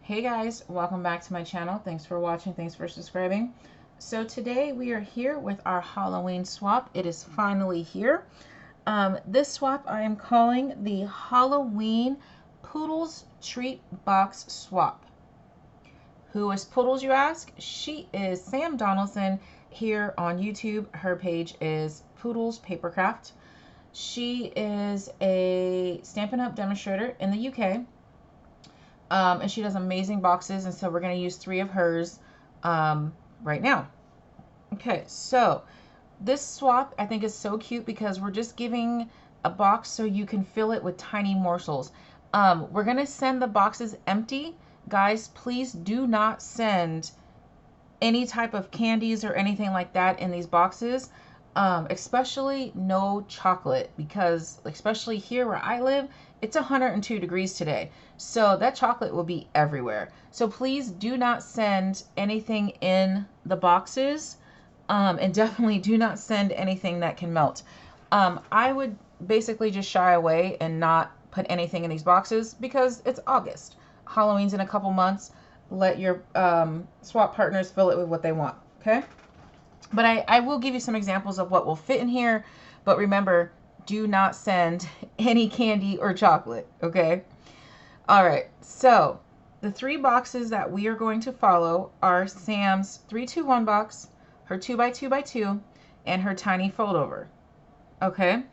Hey guys, welcome back to my channel. Thanks for watching, thanks for subscribing. So today we are here with our Halloween swap. It is finally here. This swap I am calling the Halloween Pootles Treatbox swap. Who is Pootles, you ask? She is Sam Donaldson here on YouTube. Her page is Pootles Papercraft. She is a Stampin' Up! Demonstrator in the UK. And she does amazing boxes, and so we're going to use 3 of hers right now. Okay, so this swap I think is so cute because we're just giving a box so you can fill it with tiny morsels. We're going to send the boxes empty. Guys, please do not send any type of candies or anything like that in these boxes. Especially no chocolate, because especially here where I live, it's 102 degrees today. So that chocolate will be everywhere. So please do not send anything in the boxes. And definitely do not send anything that can melt. I would basically just shy away and not put anything in these boxes because it's August. Halloween's in a couple months. Let your swap partners fill it with what they want, okay? But I will give you some examples of what will fit in here. But remember, do not send any candy or chocolate, okay? All right, so the 3 boxes that we are going to follow are Sam's 321 box, her 2x2x2, and her tiny fold over, okay?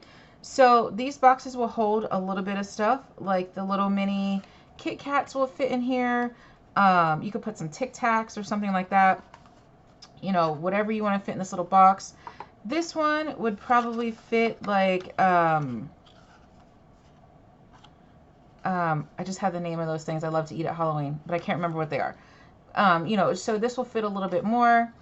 So these boxes will hold a little bit of stuff, like the little mini Kit Kats will fit in here. You could put some Tic Tacs or something like that. You know, whatever you want to fit in this little box. This one would probably fit like, I just have the name of those things I love to eat at Halloween, but I can't remember what they are. You know, so this will fit a little bit more.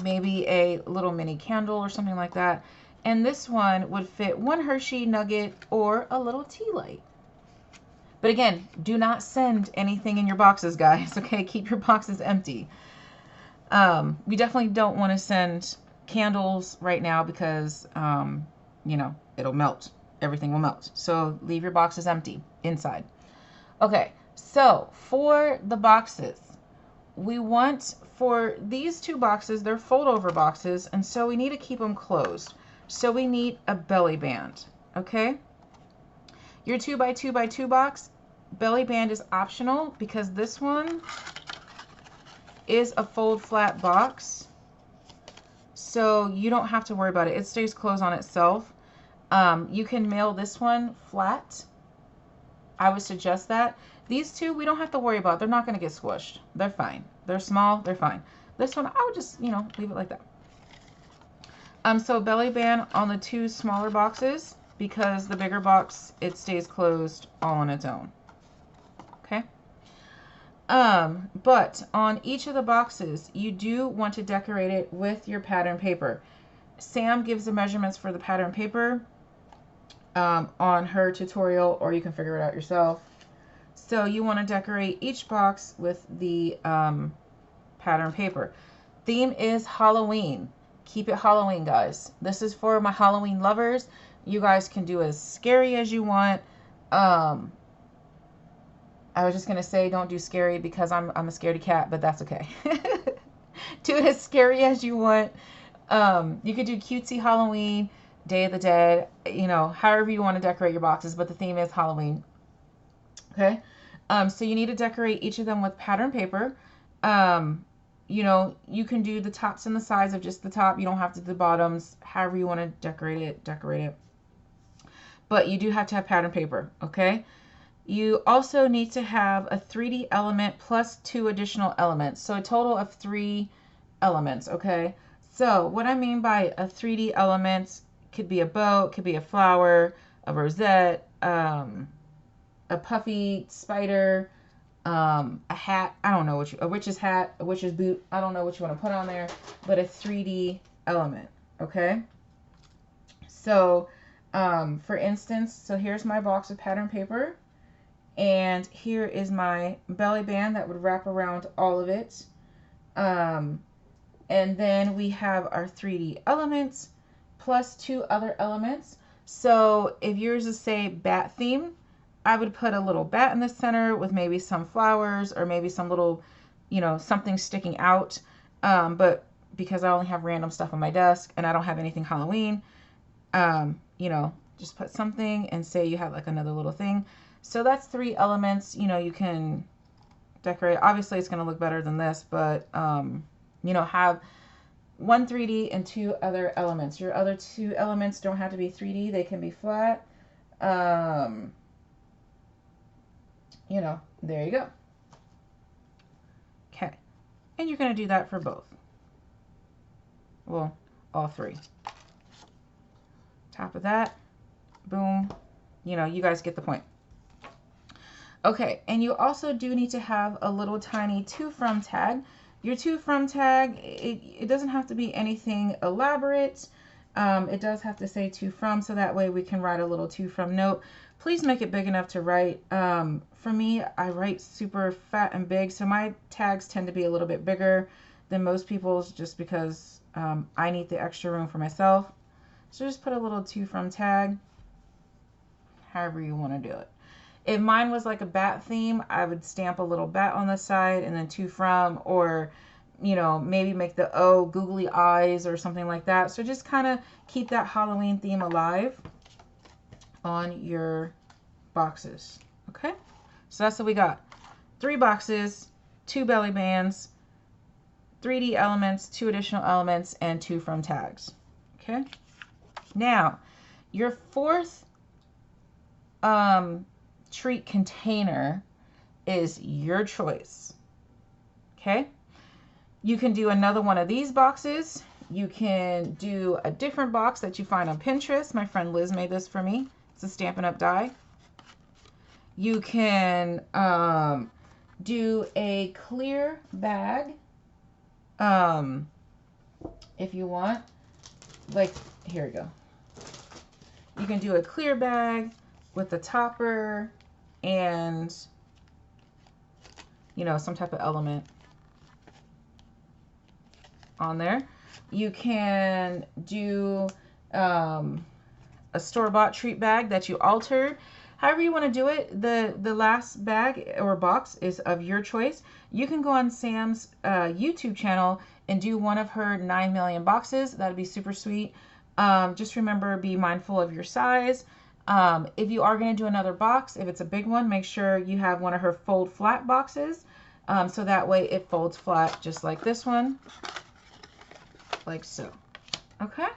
Maybe a little mini candle or something like that. And this one would fit 1 Hershey nugget or a little tea light. But again, do not send anything in your boxes, guys, okay? Keep your boxes empty. We definitely don't want to send candles right now because, you know, it'll melt. Everything will melt. So leave your boxes empty inside. Okay, so for the boxes, we want, for these 2 boxes, they're fold over boxes, and so we need to keep them closed. So we need a belly band, okay? Your 2x2x2 box, belly band is optional because this one is a fold flat box, so you don't have to worry about it. It stays closed on itself. You can mail this one flat. I would suggest that. These 2 we don't have to worry about. They're not going to get squished. They're fine. They're small. They're fine. This one I would just, you know, leave it like that. So belly band on the 2 smaller boxes, because the bigger box, it stays closed all on its own. Okay. But on each of the boxes, you do want to decorate it with your pattern paper. Sam gives the measurements for the pattern paper on her tutorial, or you can figure it out yourself. So you want to decorate each box with the pattern paper. Theme is Halloween. Keep it Halloween, guys. This is for my Halloween lovers. You guys can do as scary as you want. I was just going to say don't do scary because I'm a scaredy cat, but that's okay. Do it as scary as you want. You could do cutesy Halloween, Day of the Dead, you know, however you want to decorate your boxes, but the theme is Halloween. Okay? So you need to decorate each of them with pattern paper. You know, you can do the tops and the sides of just the top. You don't have to do the bottoms. However you want to decorate it, decorate it. But you do have to have pattern paper, okay? You also need to have a 3D element plus 2 additional elements. So a total of 3 elements, okay? So what I mean by a 3D element could be a bow, it could be a flower, a rosette, a puffy spider, a hat. I don't know what a witch's hat, a witch's boot. I don't know what you want to put on there, but a 3D element, okay? So, for instance, so here's my box of pattern paper. And here is my belly band that would wrap around all of it. And then we have our 3D elements plus 2 other elements. So if yours is, say, bat theme, I would put a little bat in the center with maybe some flowers or maybe some little, something sticking out. But because I only have random stuff on my desk and I don't have anything Halloween, just put something and say you have like another little thing. So that's 3 elements, you can decorate. Obviously it's going to look better than this, but, have 1 3D and 2 other elements. Your other 2 elements don't have to be 3D. They can be flat. There you go. Okay. And you're going to do that for both. Well, all 3. Top of that. Boom. You guys get the point. Okay, and you also do need to have a little tiny to from tag. Your to from tag, it doesn't have to be anything elaborate. It does have to say to from, so that way we can write a little to from note. Please make it big enough to write. For me, I write super fat and big, so my tags tend to be a little bit bigger than most people's just because I need the extra room for myself. So just put a little to from tag, however you want to do it. If mine was like a bat theme, I would stamp a little bat on the side and then to from, or, maybe make the O googly eyes or something like that. So just kind of keep that Halloween theme alive on your boxes. Okay. So that's what we got. 3 boxes, 2 belly bands, 3D elements, 2 additional elements, and 2 from tags. Okay. Now, your 4th, treat container is your choice. Okay, you can do another one of these boxes. You can do a different box that you find on Pinterest. My friend Liz made this for me. It's a Stampin' Up! Die. You can do a clear bag if you want. Like, here we go. You can do a clear bag with the topper and, some type of element on there. You can do a store-bought treat bag that you altered. However you want to do it, the last bag or box is of your choice. You can go on Sam's YouTube channel and do one of her 9 million boxes. That'd be super sweet. Just remember, be mindful of your size. If you are going to do another box, if it's a big one, make sure you have one of her fold flat boxes. So that way it folds flat just like this one. Like so. Okay?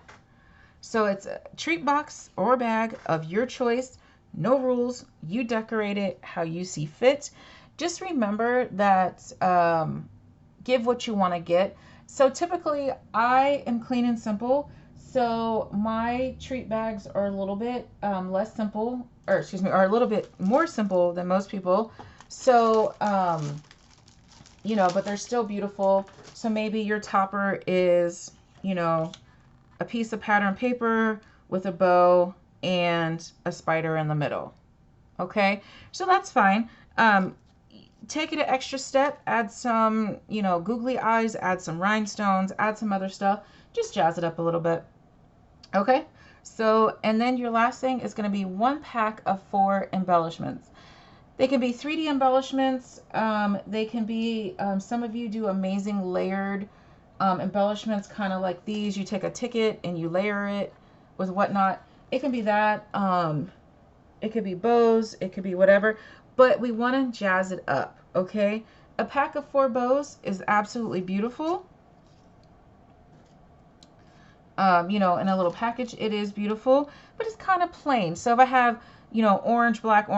So it's a treat box or bag of your choice. No rules. You decorate it how you see fit. Just remember that give what you want to get. So typically I am clean and simple. So my treat bags are a little bit less simple, or excuse me, are a little bit more simple than most people. So, but they're still beautiful. So maybe your topper is, a piece of pattern paper with a bow and a spider in the middle. Okay, so that's fine. Take it an extra step, add some, googly eyes, add some rhinestones, add some other stuff. Just jazz it up a little bit. Okay, so, and then your last thing is going to be 1 pack of 4 embellishments. They can be 3D embellishments. They can be, some of you do amazing layered embellishments, kind of like these. You take a ticket and you layer it with whatnot. It can be that. It could be bows. It could be whatever. But we want to jazz it up, okay? A pack of 4 bows is absolutely beautiful. In a little package, it is beautiful, but it's kind of plain. So if I have, orange, black,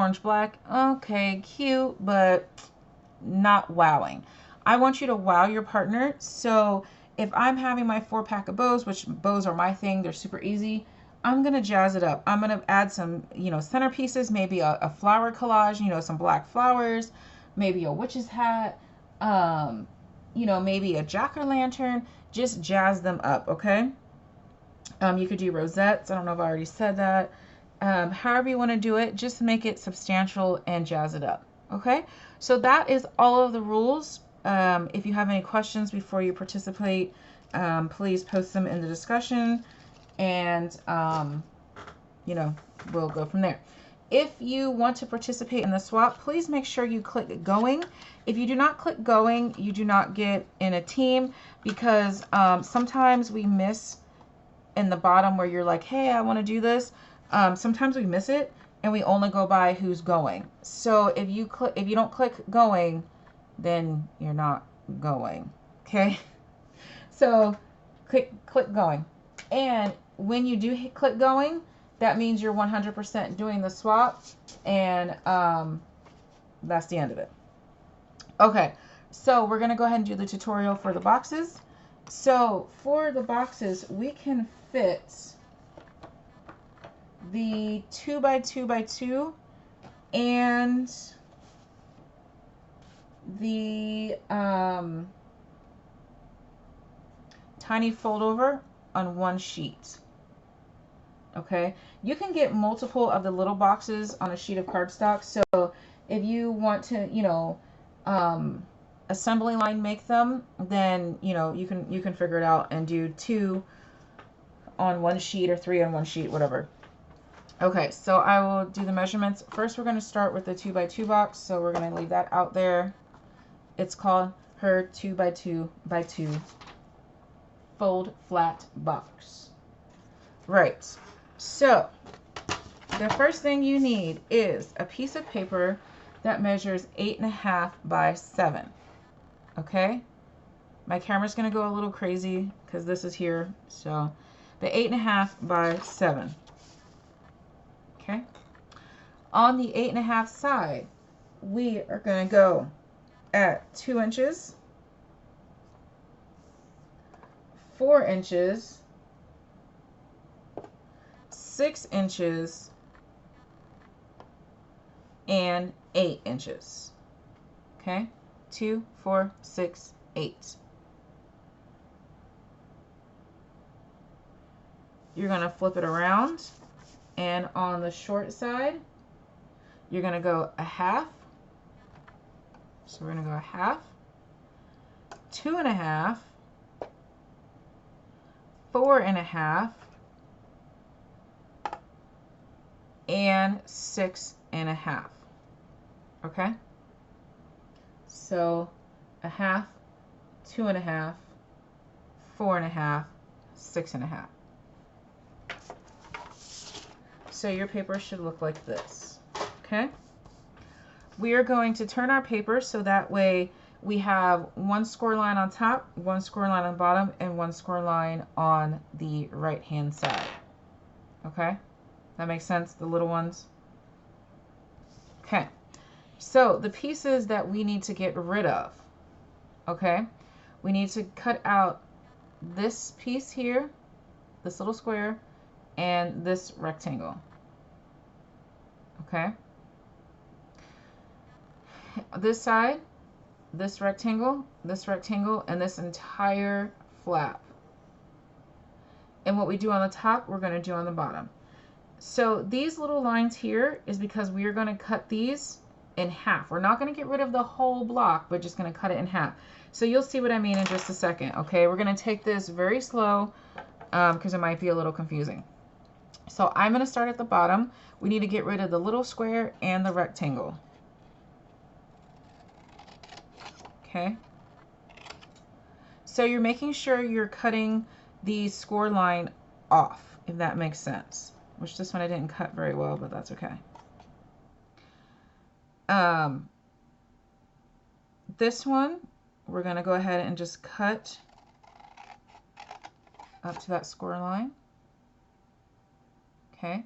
okay, cute, but not wowing. I want you to wow your partner. So if I'm having my 4 pack of bows, which bows are my thing, they're super easy, I'm going to jazz it up. I'm going to add some, centerpieces, maybe a flower collage, some black flowers, maybe a witch's hat, maybe a jack-o'-lantern. Just jazz them up, okay? You could do rosettes. I don't know if I already said that. However you want to do it, just make it substantial and jazz it up. Okay, so that is all of the rules. If you have any questions before you participate, please post them in the discussion, and we'll go from there. If you want to participate in the swap, please make sure you click going. If you do not click going, you do not get in a team, because sometimes we miss in the bottom where you're like, hey, I want to do this. Sometimes we miss it and we only go by who's going. So if you don't click going, then you're not going. Okay. So click going. And when you do click going, that means you're 100% doing the swap, and that's the end of it. Okay, so we're going to go ahead and do the tutorial for the boxes. So for the boxes, we can fit the 2x2x2 and the tiny fold over on one sheet. Okay, you can get multiple of the little boxes on a sheet of cardstock. So if you want to, you know, assembly line make them, then you know you can figure it out and do 2 on one sheet or 3 on one sheet, whatever. Okay, so I will do the measurements. First, we're going to start with the 2x2 box. So we're going to leave that out there. It's called her 2x2x2 fold flat box. Right. So the first thing you need is a piece of paper that measures 8.5 by 7. Okay, my camera's gonna go a little crazy because this is here. So the 8.5 by 7. Okay, on the 8.5 side, we are gonna go at 2 inches, 4 inches, 6 inches, and 8 inches. Okay, 2, 4, 6, 8. You're going to flip it around, and on the short side, you're going to go a half. So we're going to go a half, 2.5, 4.5, and 6.5. Okay, so a half, 2.5, 4.5, 6.5. So your paper should look like this. Okay, we are going to turn our paper so that way we have one score line on top, one score line on the bottom, and one score line on the right hand side. Okay, that makes sense, the little ones. Okay, so the pieces that we need to get rid of, okay, we need to cut out this piece here, this little square, and this rectangle. Okay, this side, this rectangle, and this entire flap. And what we do on the top, we're going to do on the bottom. So these little lines here is because we are going to cut these in half. We're not going to get rid of the whole block, but just going to cut it in half. So you'll see what I mean in just a second. Okay, we're going to take this very slow because it might be a little confusing. So I'm going to start at the bottom. We need to get rid of the little square and the rectangle. Okay, so you're making sure you're cutting the score line off, if that makes sense. Which this one I didn't cut very well, but that's okay. This one, we're going to go ahead and just cut up to that score line. Okay,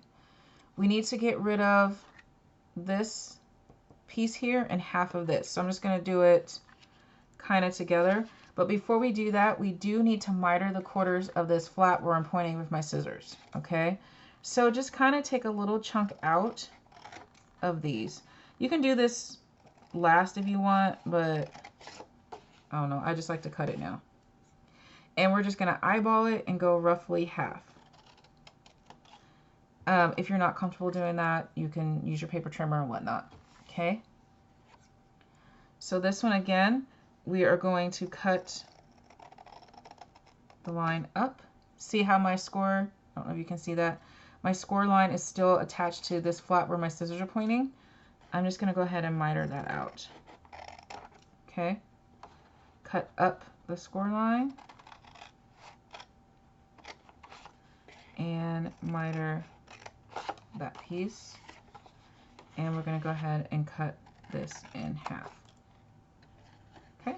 we need to get rid of this piece here and half of this. So I'm just going to do it kind of together. But before we do that, we do need to miter the quarters of this flap where I'm pointing with my scissors. Okay, so just kind of take a little chunk out of these. You can do this last if you want, but I don't know, I just like to cut it now. And we're just going to eyeball it and go roughly half. If you're not comfortable doing that, you can use your paper trimmer and whatnot. Okay, so this one again, we are going to cut the line up. See how my score, I don't know if you can see that, My score line is still attached to this flap where my scissors are pointing. I'm just going to go ahead and miter that out. Okay. Cut up the score line and miter that piece. And we're going to go ahead and cut this in half. Okay.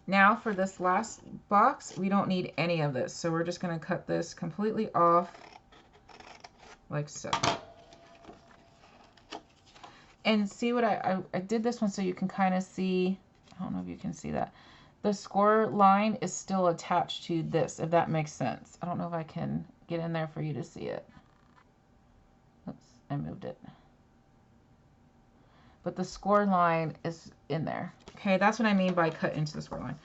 Now for this last box, we don't need any of this. So we're just going to cut this completely off like so. And see what I did this one so you can kind of see, I don't know if you can see that. The score line is still attached to this, if that makes sense. I don't know if I can get in there for you to see it. Oops, I moved it. But the score line is in there. Okay, that's what I mean by cut into the score line.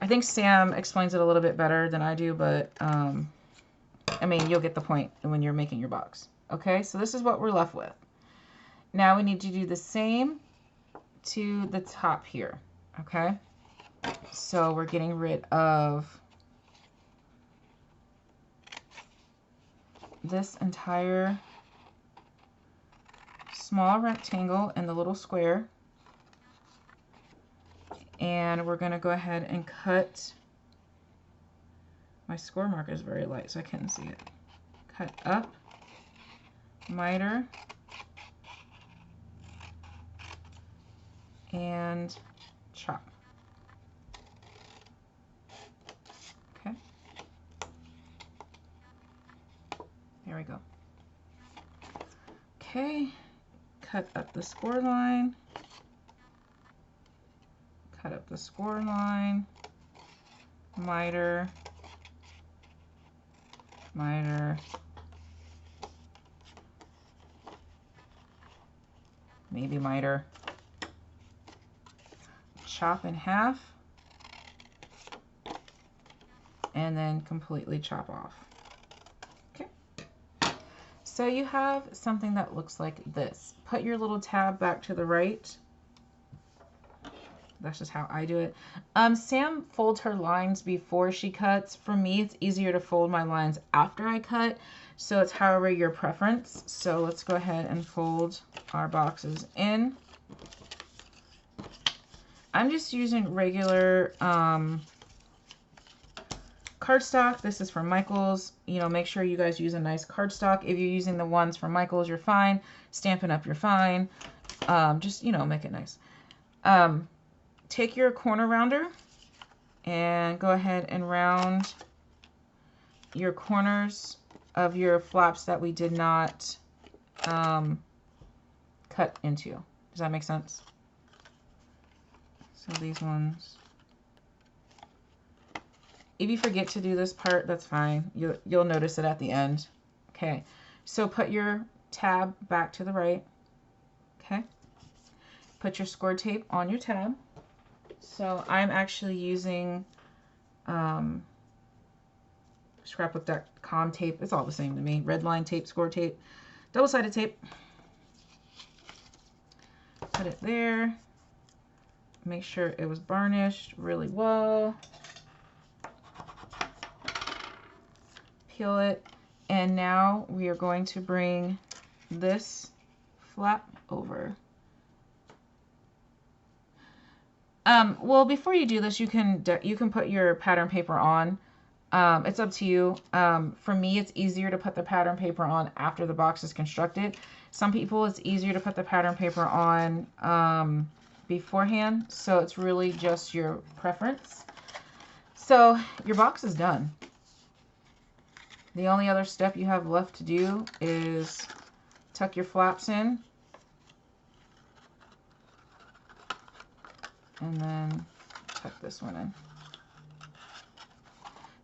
I think Sam explains it a little bit better than I do, but I mean, you'll get the point when you're making your box. Okay, so this is what we're left with. Now we need to do the same to the top here, okay? So we're getting rid of this entire small rectangle and the little square. And we're going to go ahead and cut, my score marker is very light so I couldn't see it. Cut up, miter, and chop. Okay. There we go. Okay. Cut up the score line. Cut up the score line. Miter. Miter. Maybe miter. Chop in half, and then completely chop off. Okay. So you have something that looks like this. Put your little tab back to the right. That's just how I do it. Sam folds her lines before she cuts. For me, it's easier to fold my lines after I cut. So it's however your preference. So let's go ahead and fold our boxes in. I'm just using regular cardstock. This is from Michaels. You know, make sure you guys use a nice cardstock. If you're using the ones from Michaels, you're fine. Stampin' Up, you're fine. Just, you know, make it nice. Take your corner rounder and go ahead and round your corners of your flaps that we did not cut into. Does that make sense? So these ones. If you forget to do this part, that's fine. You'll notice it at the end. Okay, so put your tab back to the right. Okay, put your score tape on your tab. So I'm actually using scrapbook.com tape. It's all the same to me. Red line tape, score tape, double-sided tape. Put it there. Make sure it was varnished really well. Peel it. And now we are going to bring this flap over. Well, before you do this, you can put your pattern paper on. It's up to you. For me, it's easier to put the pattern paper on after the box is constructed. Some people, it's easier to put the pattern paper on beforehand. So it's really just your preference. So your box is done. The only other step you have left to do is tuck your flaps in. And then tuck this one in.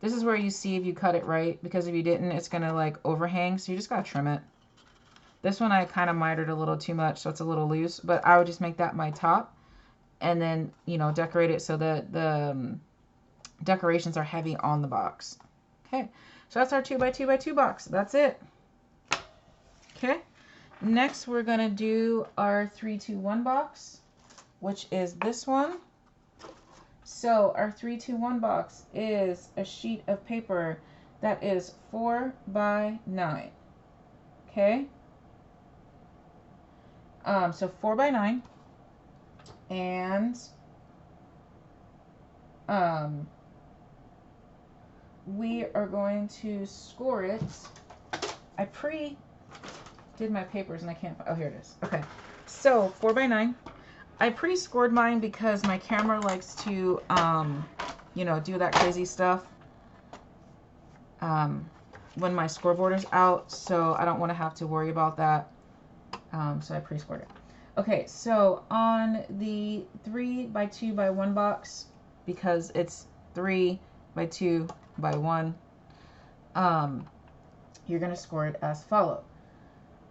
This is where you see if you cut it right, because if you didn't, it's going to like overhang. So you just got to trim it. This one I kind of mitered a little too much, so it's a little loose, but I would just make that my top and then, you know, decorate it so that the decorations are heavy on the box. Okay, so that's our 2x2x2 box. That's it. Okay, next we're going to do our 3-2-1 box, which is this one. So our 3-2-1 box is a sheet of paper That is 4 by 9. Okay. So 4 by 9. And we are going to score it. I did my papers and I can't, oh, here it is. Okay. So 4 by 9. I pre-scored mine because my camera likes to, you know, do that crazy stuff when my scoreboard is out, so I don't want to have to worry about that. So I pre-scored it. Okay, so on the 3 by 2 by 1 box, because it's 3 by 2 by 1, you're going to score it as follows.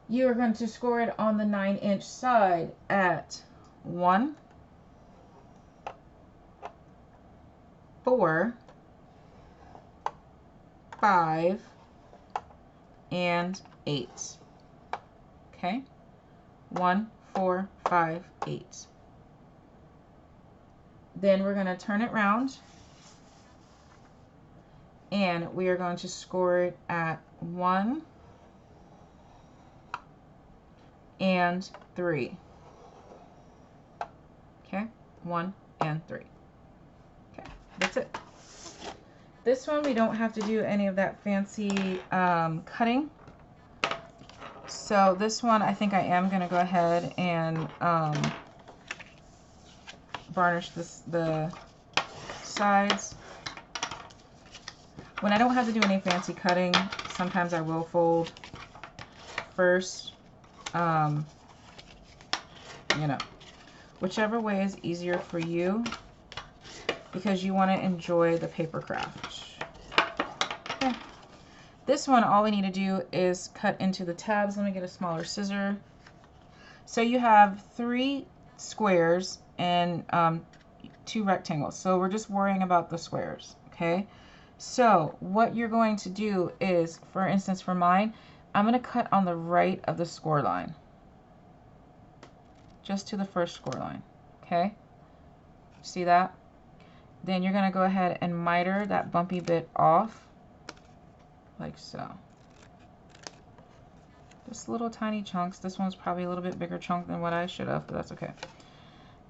You are going to score it on the 9-inch side at 1, 4, 5, and 8. Okay? 1, 4, 5, 8. Then we're going to turn it round, and we are going to score it at 1 and 3. Okay, 1 and 3. Okay, that's it. This one we don't have to do any of that fancy cutting. So this one I think I am going to go ahead and varnish the sides. When I don't have to do any fancy cutting, sometimes I will fold first. You know, whichever way is easier for you, because you want to enjoy the paper craft. Okay. This one, all we need to do is cut into the tabs. Let me get a smaller scissor. So you have 3 squares and 2 rectangles. So we're just worrying about the squares, okay? So what you're going to do is, for instance, for mine, I'm going to cut on the right of the score line. Just to the first score line, okay? See that? Then you're going to go ahead and miter that bumpy bit off, like so. Just little tiny chunks. This one's probably a little bit bigger chunk than what I should have, but that's okay.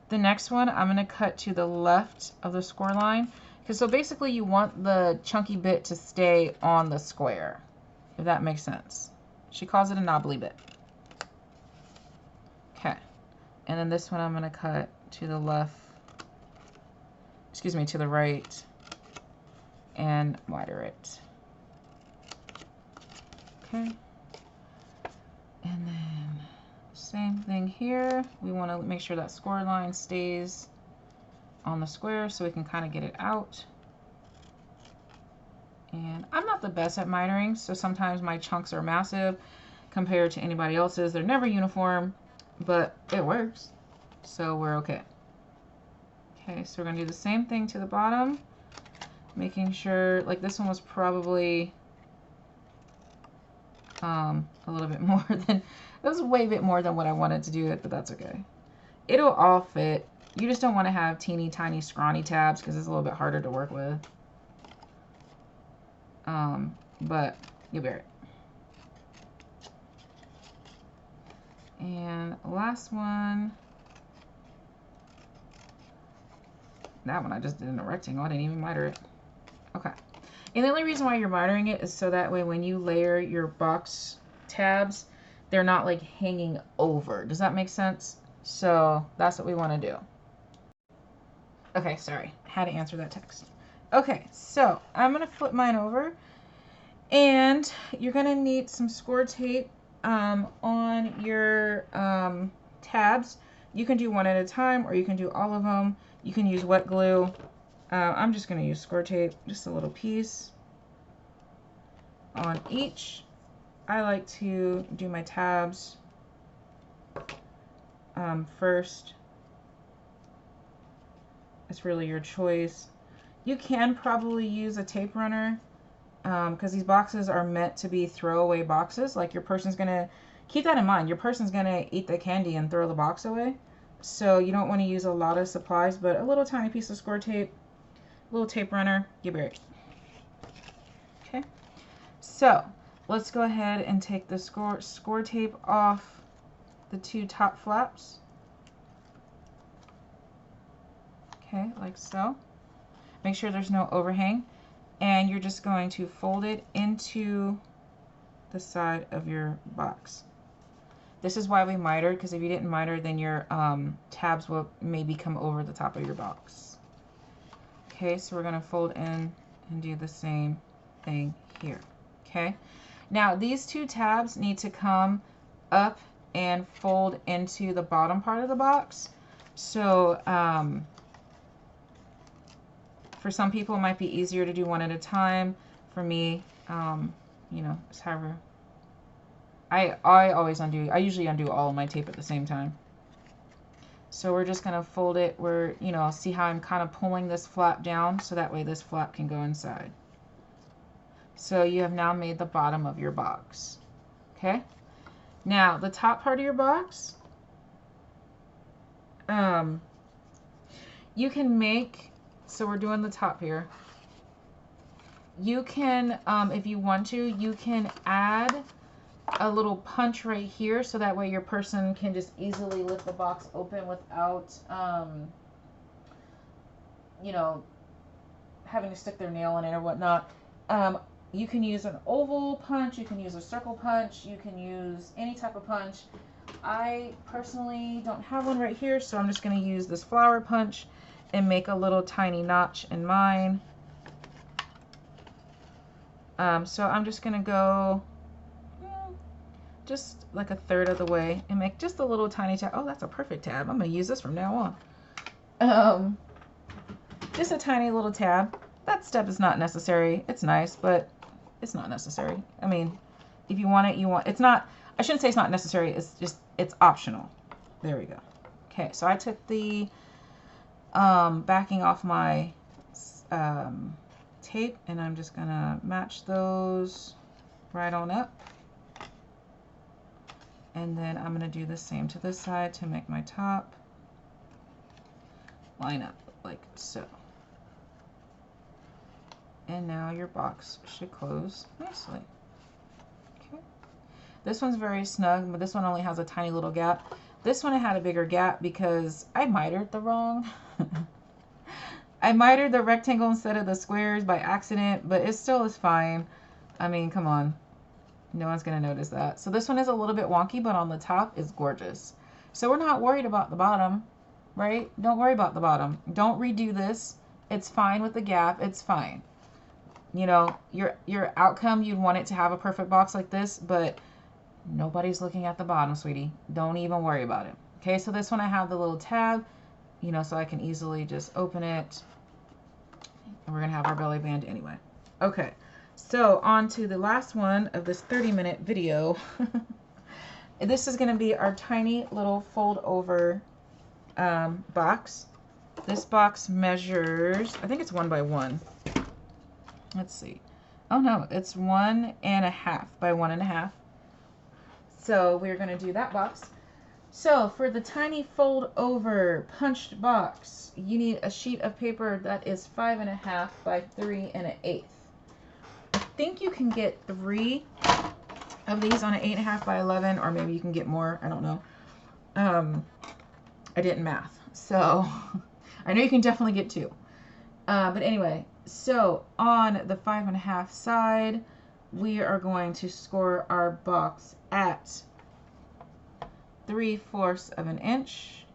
The next one, I'm going to cut to the left of the score line. Because so basically you want the chunky bit to stay on the square, if that makes sense. She calls it a knobbly bit. Okay. And then this one I'm going to cut to the left, excuse me, to the right, and miter it. Okay. And then same thing here. We want to make sure that score line stays on the square so we can kind of get it out. And I'm not the best at mitering, so sometimes my chunks are massive compared to anybody else's. They're never uniform, but it works, so we're okay. Okay, so we're going to do the same thing to the bottom, making sure, like this one was probably a little bit more than, it was way bit more than what I wanted to do it, but that's okay. It'll all fit. You just don't want to have teeny tiny scrawny tabs because it's a little bit harder to work with. But you'll bear it. And last one. That one I just did in a rectangle. I didn't even miter it. Okay. And the only reason why you're mitering it is so that way when you layer your box tabs, they're not like hanging over. Does that make sense? So that's what we want to do. Okay, sorry. Had to answer that text. Okay, so I'm going to flip mine over. And you're going to need some score tape on your tabs. You can do one at a time or you can do all of them. You can use wet glue. I'm just going to use score tape, just a little piece on each. I like to do my tabs first. It's really your choice. You can probably use a tape runner because these boxes are meant to be throwaway boxes. Like your person's going to, keep that in mind, your person's going to eat the candy and throw the box away. So you don't want to use a lot of supplies, but a little tiny piece of score tape, little tape runner, you bear it. Okay. So let's go ahead and take the score tape off the two top flaps. Okay, like so. Make sure there's no overhang, and you're just going to fold it into the side of your box. This is why we mitered, because if you didn't miter, then your tabs will maybe come over the top of your box. Okay, so we're going to fold in and do the same thing here. Okay, now these two tabs need to come up and fold into the bottom part of the box. So for some people, it might be easier to do one at a time. For me, you know, it's however. I usually undo all of my tape at the same time. So we're just gonna fold it where, you know, see how I'm kind of pulling this flap down so that way this flap can go inside. So you have now made the bottom of your box. Okay? Now the top part of your box, you can make, so we're doing the top here. You can, if you want to, you can add a little punch right here so that way your person can just easily lift the box open without, you know, having to stick their nail in it or whatnot. You can use an oval punch, you can use a circle punch, you can use any type of punch. I personally don't have one right here, so I'm just going to use this flower punch and make a little tiny notch in mine. So I'm just going to go just like a third of the way and make just a little tiny tab. Oh, that's a perfect tab. I'm going to use this from now on. Just a tiny little tab. That step is not necessary. It's nice, but it's not necessary. I mean, if you want it, you want. It's not. I shouldn't say it's not necessary. It's just, it's optional. There we go. Okay, so I took the backing off my tape, and I'm just gonna match those right on up. And then I'm gonna do the same to this side to make my top line up like so. And now your box should close nicely. Okay. This one's very snug, but this one only has a tiny little gap. This one I had a bigger gap because I mitered the wrong. I mitered the rectangle instead of the squares by accident, but it still is fine. I mean, come on. No one's going to notice that. So this one is a little bit wonky, but on the top is gorgeous. So we're not worried about the bottom, right? Don't worry about the bottom. Don't redo this. It's fine with the gap. It's fine. You know, your outcome, you'd want it to have a perfect box like this, but nobody's looking at the bottom, sweetie. Don't even worry about it. Okay, so this one I have the little tab, you know, so I can easily just open it. And we're going to have our belly band anyway. Okay, so on to the last one of this 30-minute video. This is going to be our tiny little fold over box. This box measures, I think it's 1 by 1. Let's see. Oh no, it's 1.5 by 1.5. So we're going to do that box. So for the tiny fold over punched box, you need a sheet of paper that is 5.5 by 3.1/8. I think you can get 3 of these on an 8.5 by 11, or maybe you can get more. I don't know. I didn't math, so I know you can definitely get 2. But anyway, so on the 5.5 side, we are going to score our box at 3/4 of an inch,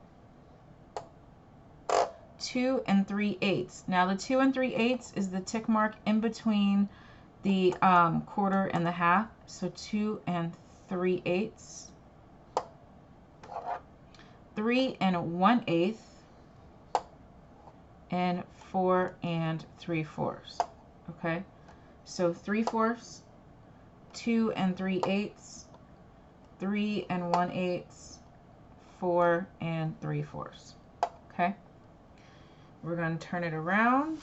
2 3/8. Now the 2 3/8 is the tick mark in between the 1/4 and the 1/2. So 2 3/8, 3 1/8, and 4 3/4. Okay, so 3/4, 2 3/8, 3 1/8, 4 3/4. Okay, we're going to turn it around,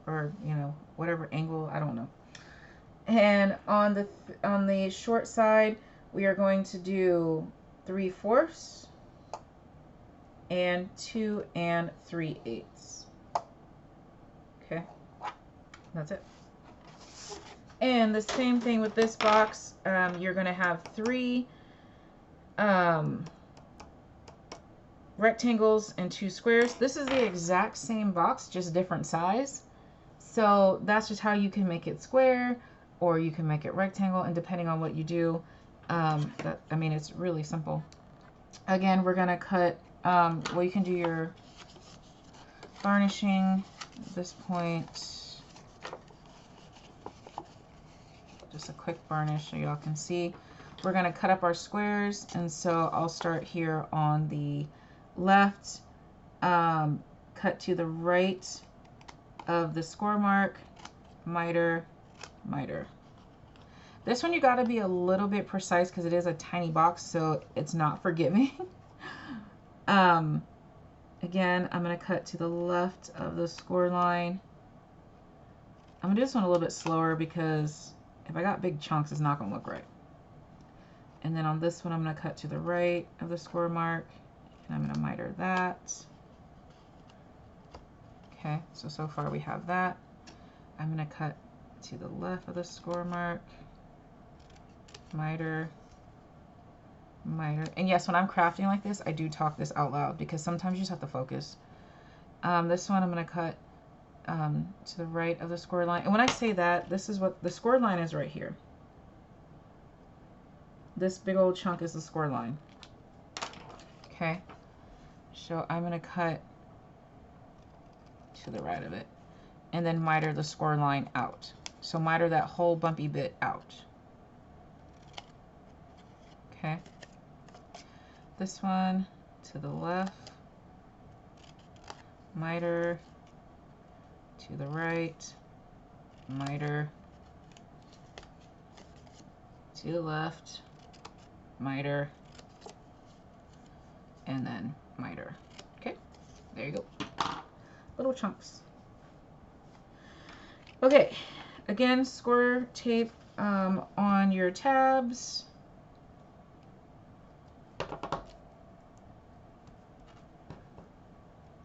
or you know, whatever angle, I don't know. And on the short side, we are going to do 3/4 and 2 3/8. Okay, that's it. And the same thing with this box. You're going to have 3 rectangles and 2 squares. This is the exact same box, just different size. So that's just how you can make it square, or you can make it rectangle, and depending on what you do, I mean, it's really simple. Again, we're going to cut, well, you can do your varnishing at this point. Just a quick varnish so y'all can see. We're going to cut up our squares, and so I'll start here on the left, cut to the right of the score mark, miter, miter. This one you got to be a little bit precise because it is a tiny box, so it's not forgiving. Again, I'm going to cut to the left of the score line. I'm going to do this one a little bit slower because if I got big chunks, it's not going to look right. And then on this one, I'm going to cut to the right of the score mark, and I'm going to miter that. Okay, so far we have that. I'm going to cut to the left of the score mark, miter, miter. And yes, when I'm crafting like this, I do talk this out loud because sometimes you just have to focus. This one I'm going to cut to the right of the score line. And when I say that, this is what the score line is right here. This big old chunk is the score line. Okay, so I'm going to cut to the right of it and then miter the score line out. So miter that whole bumpy bit out. Okay, this one to the left, miter, to the right, miter, to the left, miter, and then miter. Okay, there you go. Little chunks. Okay, again, score tape on your tabs.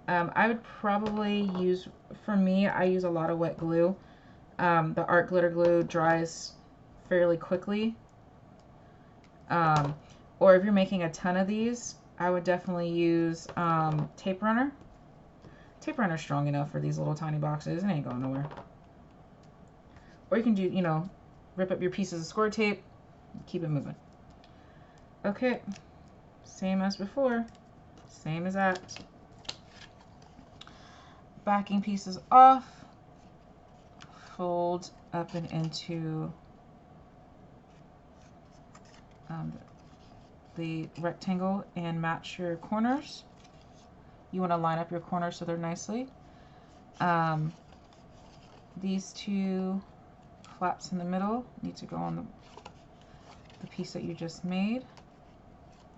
I would probably use, for me, I use a lot of wet glue. The art glitter glue dries fairly quickly. Or if you're making a ton of these, I would definitely use tape runner. Tape runner's strong enough for these little tiny boxes. It ain't going nowhere. Or you can do, you know, rip up your pieces of score tape, keep it moving. Okay, same as before, same as that. Backing pieces off, fold up and into the rectangle and match your corners. You want to line up your corners so they're nicely. These 2 flaps in the middle need to go on the piece that you just made.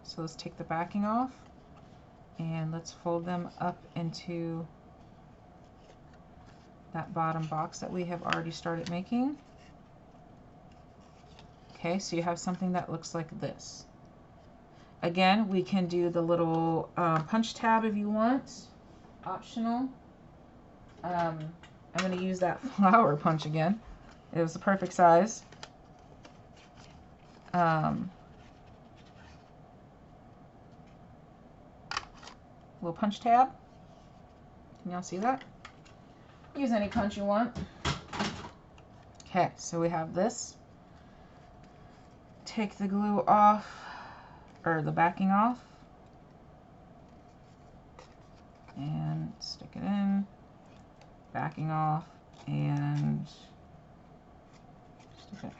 So let's take the backing off and let's fold them up into that bottom box that we have already started making. Okay, so you have something that looks like this. Again, we can do the little punch tab if you want, optional. I'm going to use that flower punch again. It was the perfect size. Little punch tab. Can y'all see that? Use any punch you want. Okay, so we have this. Take the glue off, or the backing off, and stick it in, backing off, and stick it.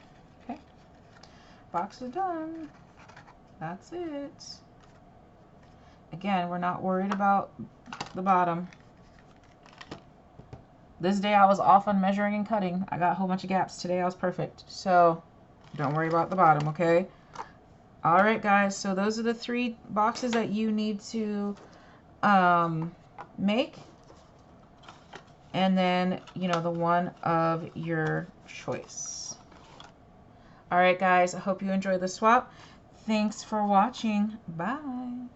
Okay, box is done. That's it. Again, we're not worried about the bottom. This day I was off on measuring and cutting. I got a whole bunch of gaps. Today I was perfect. So don't worry about the bottom, okay? Alright guys, so those are the 3 boxes that you need to make. And then, you know, the one of your choice. Alright guys, I hope you enjoyed the swap. Thanks for watching. Bye.